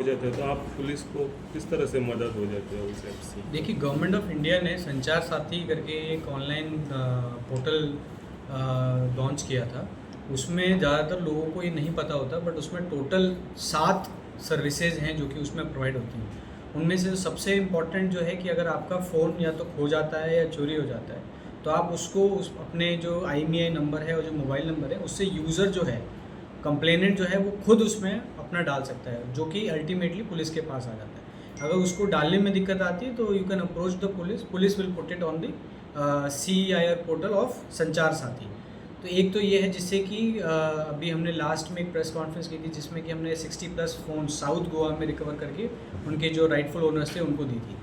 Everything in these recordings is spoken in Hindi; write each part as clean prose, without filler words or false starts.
जाते हैं, तो आप पुलिस को किस तरह से मदद हो जाती है उस ऐप से? देखिए, गवर्नमेंट ऑफ इंडिया ने संचार साथी करके एक ऑनलाइन पोर्टल लॉन्च किया था। उसमें ज़्यादातर लोगों को ये नहीं पता होता, बट उसमें टोटल 7 सर्विसेज हैं जो कि उसमें प्रोवाइड होती हैं। उनमें से सबसे इम्पॉर्टेंट जो है कि अगर आपका फ़ोन या तो खो जाता है या चोरी हो जाता है, तो आप उसको अपने जो IMEI नंबर है और जो मोबाइल नंबर है, उससे यूज़र जो है, कंप्लेनेंट जो है, वो खुद उसमें अपना डाल सकता है, जो कि अल्टीमेटली पुलिस के पास आ जाता है। अगर उसको डालने में दिक्कत आती है तो you can approach the police will put it on the CEIR portal of संचार साथी। तो एक तो ये है जिससे कि अभी हमने लास्ट में एक प्रेस कॉन्फ्रेंस की थी जिसमें कि हमने 60+ फ़ोन साउथ गोवा में रिकवर करके उनके जो राइटफुल ओनर्स थे उनको दी थी।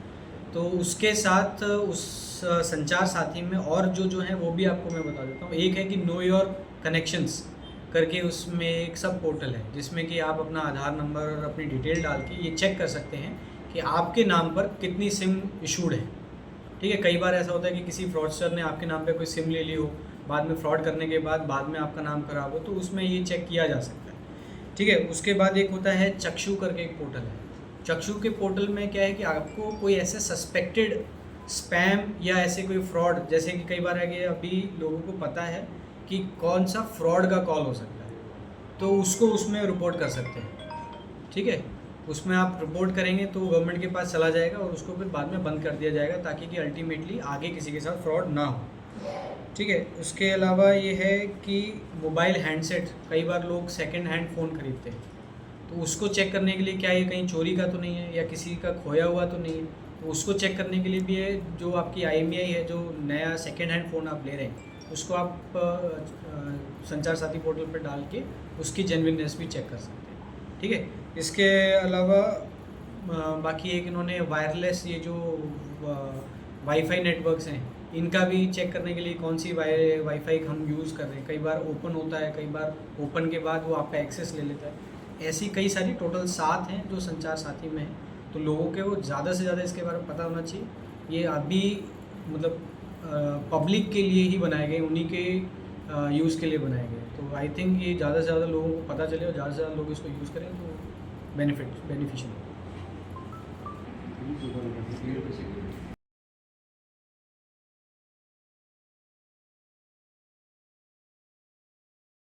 तो उसके साथ उस संचार साथी में और जो है वो भी आपको मैं बता देता हूँ। एक है कि नो योर कनेक्शंस करके उसमें एक सब पोर्टल है जिसमें कि आप अपना आधार नंबर और अपनी डिटेल डाल के ये चेक कर सकते हैं कि आपके नाम पर कितनी सिम इशूड है। ठीक है, कई बार ऐसा होता है कि किसी फ्रॉडस्टर ने आपके नाम पे कोई सिम ले ली हो, बाद में फ्रॉड करने के बाद में आपका नाम खराब हो, तो उसमें ये चेक किया जा सकता है। ठीक है, उसके बाद एक होता है चक्षु करके एक पोर्टल है। चक्षु के पोर्टल में क्या है कि आपको कोई ऐसे सस्पेक्टेड स्पैम या ऐसे कोई फ्रॉड, जैसे कि कई बार है कि अभी लोगों को पता है कि कौन सा फ्रॉड का कॉल हो सकता है, तो उसको उसमें रिपोर्ट कर सकते हैं। ठीक है, उसमें आप रिपोर्ट करेंगे तो गवर्नमेंट के पास चला जाएगा और उसको फिर बाद में बंद कर दिया जाएगा ताकि कि अल्टीमेटली आगे किसी के साथ फ्रॉड ना हो। ठीक है, उसके अलावा ये है कि मोबाइल हैंडसेट, कई बार लोग सेकंड हैंड फ़ोन खरीदते हैं, तो उसको चेक करने के लिए क्या ये कहीं चोरी का तो नहीं है या किसी का खोया हुआ तो नहीं है, तो उसको चेक करने के लिए भी है जो आपकी IMEI है, जो नया सेकंड हैंड फ़ोन आप ले रहे हैं उसको आप संचार साथी पोर्टल पर डाल के उसकी जेन्युइननेस भी चेक कर सकते हैं। ठीक है, इसके अलावा बाकी एक इन्होंने वायरलेस ये जो वाईफाई नेटवर्क्स हैं इनका भी चेक करने के लिए कौन सी वाईफाई हम यूज़ कर रहे हैं। कई बार ओपन होता है, कई बार ओपन के बाद वो आपका एक्सेस ले लेता है। ऐसी कई सारी टोटल 7 हैं जो संचार साथी में हैं, तो लोगों के वो ज़्यादा से ज़्यादा इसके बारे में पता होना चाहिए। ये अभी मतलब पब्लिक के लिए ही बनाए गए, उन्हीं के यूज़ के लिए बनाए गए। तो आई थिंक ये ज़्यादा से ज़्यादा लोगों को पता चले और ज़्यादा से ज़्यादा लोग इसको यूज़ करें तो बेनिफिशियल।